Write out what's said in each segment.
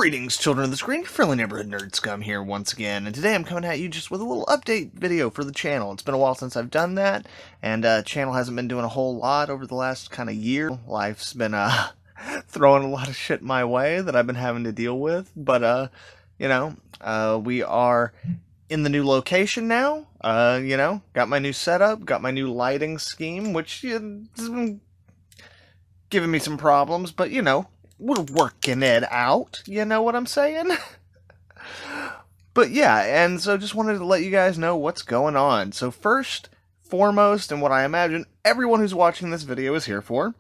Greetings, children of the screen. Friendly neighborhood nerd Scum here once again, and today I'm coming at you just with a little update video for the channel. It's been a while since I've done that, and channel hasn't been doing a whole lot over the last kind of year. Life's been throwing a lot of shit my way that I've been having to deal with, but we are in the new location now. Got my new setup, got my new lighting scheme, which has been giving me some problems, but we're working it out, you know what I'm saying? But yeah, and so just wanted to let you guys know what's going on. So first, foremost, and what I imagine everyone who's watching this video is here for,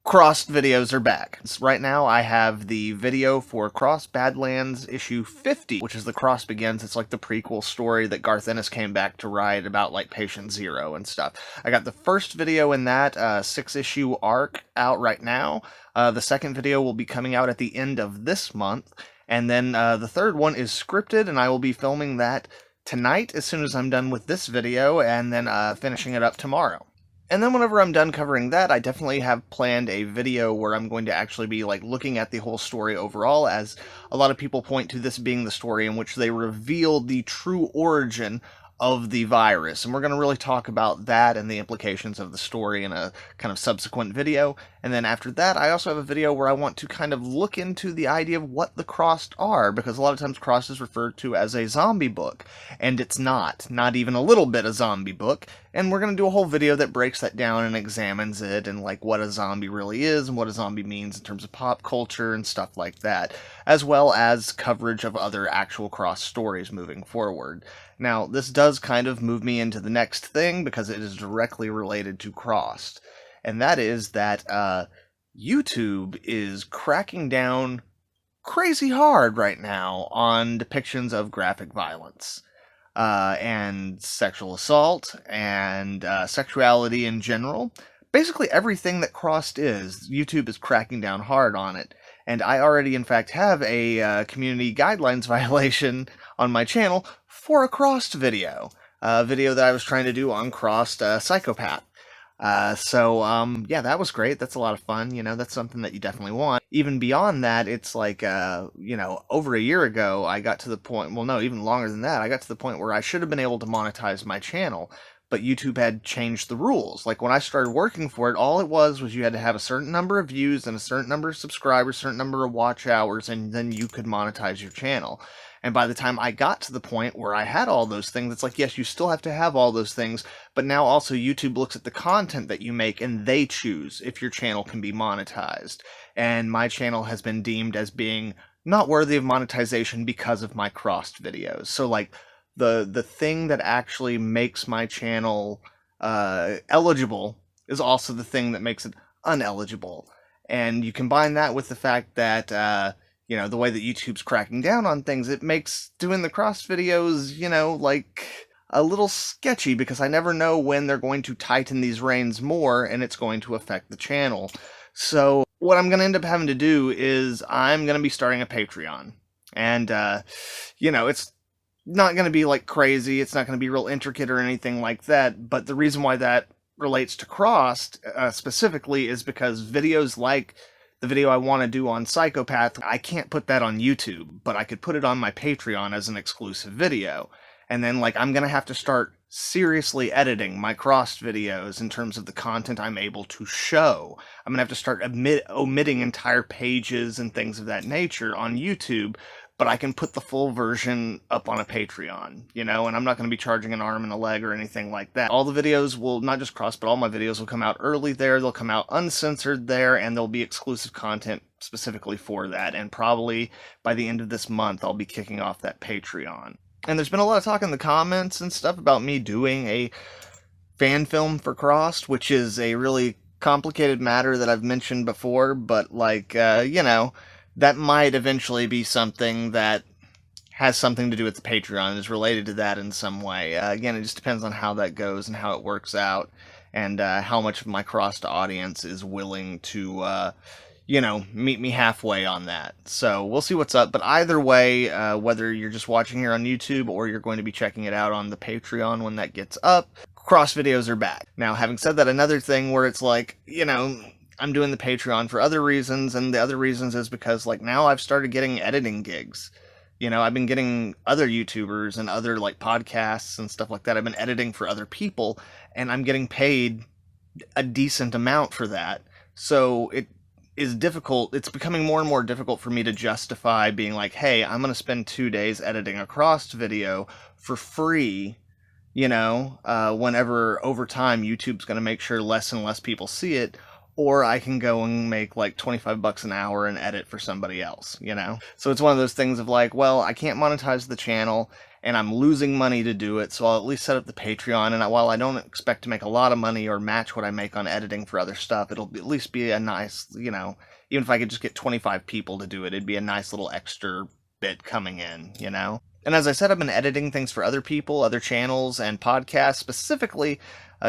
Crossed videos are back. Right now I have the video for Crossed Badlands issue 50, which is the Crossed Begins. It's like the prequel story that Garth Ennis came back to write about like Patient Zero and stuff. I got the first video in that 6-issue arc out right now. The second video will be coming out at the end of this month. And then the third one is scripted, and I will be filming that tonight as soon as I'm done with this video, and then finishing it up tomorrow. And then whenever I'm done covering that, I definitely have planned a video where I'm going to actually be like looking at the whole story overall, as a lot of people point to this being the story in which they reveal the true origin of the virus. And we're going to really talk about that and the implications of the story in a kind of subsequent video. And then after that, I also have a video where I want to kind of look into the idea of what the Crossed are, because a lot of times Crossed is referred to as a zombie book, and it's not even a little bit a zombie book. And we're going to do a whole video that breaks that down and examines it, and like what a zombie really is and what a zombie means in terms of pop culture and stuff like that, as well as coverage of other actual Crossed stories moving forward. Now, this does kind of move me into the next thing because it is directly related to Crossed, and that is that YouTube is cracking down crazy hard right now on depictions of graphic violence. And sexual assault, and sexuality in general. Basically everything that Crossed is, YouTube is cracking down hard on it. And I already, in fact, have a community guidelines violation on my channel for a Crossed video. A video that I was trying to do on Crossed Psychopath. Yeah, that was great. That's a lot of fun. That's something that you definitely want. Even beyond that, it's like, over a year ago, I got to the point, well, no, even longer than that, I got to the point where I should have been able to monetize my channel, but YouTube had changed the rules. Like, when I started working for it, all it was you had to have a certain number of views and a certain number of subscribers, a certain number of watch hours, and then you could monetize your channel. And by the time I got to the point where I had all those things, it's like, yes, you still have to have all those things, but now also YouTube looks at the content that you make and they choose if your channel can be monetized. And my channel has been deemed as being not worthy of monetization because of my Crossed videos. So like the thing that actually makes my channel eligible is also the thing that makes it uneligible. And you combine that with the fact that the way that YouTube's cracking down on things, it makes doing the Crossed videos, like a little sketchy, because I never know when they're going to tighten these reins more and it's going to affect the channel. So what I'm going to end up having to do is I'm going to be starting a Patreon. And, it's not going to be like crazy. It's not going to be real intricate or anything like that. But the reason why that relates to Crossed specifically is because videos like the video I want to do on Psychopath, I can't put that on YouTube, but I could put it on my Patreon as an exclusive video. And then, I'm going to have to start seriously editing my Crossed videos in terms of the content I'm able to show. I'm going to have to start omitting entire pages and things of that nature on YouTube, but I can put the full version up on a Patreon, and I'm not going to be charging an arm and a leg or anything like that. All the videos will, not just Crossed, but all my videos will come out early there, they'll come out uncensored there, and there'll be exclusive content specifically for that, and probably by the end of this month I'll be kicking off that Patreon. And there's been a lot of talk in the comments and stuff about me doing a fan film for Crossed, which is a really complicated matter that I've mentioned before, but that might eventually be something that has something to do with the Patreon, is related to that in some way. Again, it just depends on how that goes and how it works out, and how much of my Crossed audience is willing to, meet me halfway on that. So we'll see what's up, but either way, whether you're just watching here on YouTube or you're going to be checking it out on the Patreon when that gets up, Crossed videos are back. Now, having said that, another thing where it's like, I'm doing the Patreon for other reasons, and the other reasons is because, like, now I've started getting editing gigs. You know, I've been getting other YouTubers and other, like, podcasts and stuff like that. I've been editing for other people, and I'm getting paid a decent amount for that. So it is difficult. It's becoming more and more difficult for me to justify being like, hey, I'm going to spend 2 days editing a crossed video for free, whenever over time YouTube's going to make sure less and less people see it. Or I can go and make like $25 an hour and edit for somebody else. So it's one of those things of like, well, I can't monetize the channel and I'm losing money to do it, so I'll at least set up the Patreon, and while I don't expect to make a lot of money or match what I make on editing for other stuff, it'll at least be a nice, even if I could just get 25 people to do it, it'd be a nice little extra bit coming in. And as I said, I've been editing things for other people, other channels, and podcasts, specifically,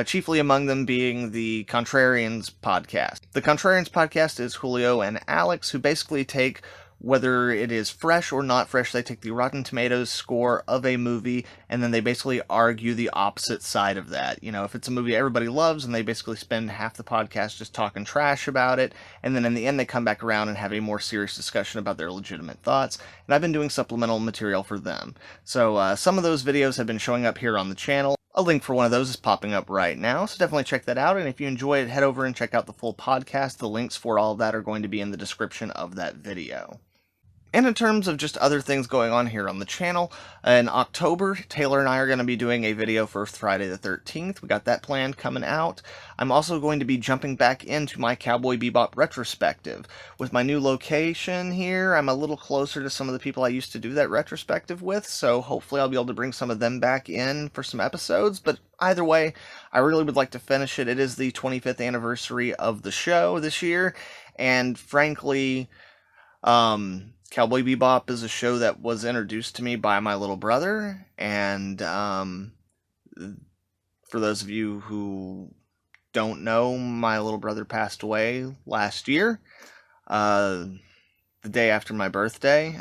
chiefly among them being the Contrarians podcast. The Contrarians podcast is Julio and Alex, who basically take, whether it is fresh or not fresh, they take the Rotten Tomatoes score of a movie, and then they basically argue the opposite side of that. If it's a movie everybody loves, and they basically spend half the podcast just talking trash about it, and then in the end they come back around and have a more serious discussion about their legitimate thoughts, and I've been doing supplemental material for them. So some of those videos have been showing up here on the channel. A link for one of those is popping up right now, so definitely check that out, and if you enjoy it, head over and check out the full podcast. The links for all of that are going to be in the description of that video. And in terms of just other things going on here on the channel, in October, Taylor and I are going to be doing a video for Friday the 13th. We got that planned coming out. I'm also going to be jumping back into my Cowboy Bebop retrospective. With my new location here, I'm a little closer to some of the people I used to do that retrospective with, so hopefully I'll be able to bring some of them back in for some episodes. But either way, I really would like to finish it. It is the 25th anniversary of the show this year, and frankly, Cowboy Bebop is a show that was introduced to me by my little brother, and for those of you who don't know, my little brother passed away last year, the day after my birthday,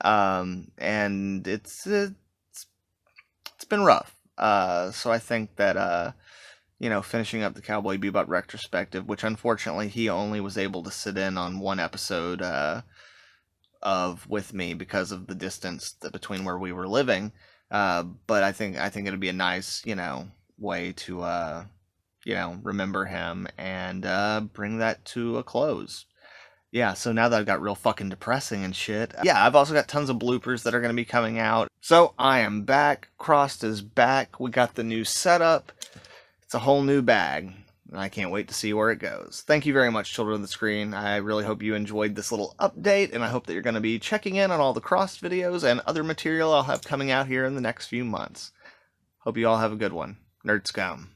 and it's been rough. So I think that finishing up the Cowboy Bebop retrospective, which unfortunately he only was able to sit in on one episode of with me because of the distance between where we were living, but I think it'd be a nice way to remember him and bring that to a close. Yeah, so now that I've got real fucking depressing and shit, yeah, I've also got tons of bloopers that are going to be coming out. So I am back. Crossed is back. We got the new setup. It's a whole new bag, and I can't wait to see where it goes. Thank you very much, Children of the Screen. I really hope you enjoyed this little update, and I hope that you're going to be checking in on all the Crossed videos and other material I'll have coming out here in the next few months. Hope you all have a good one. Nerd Scum.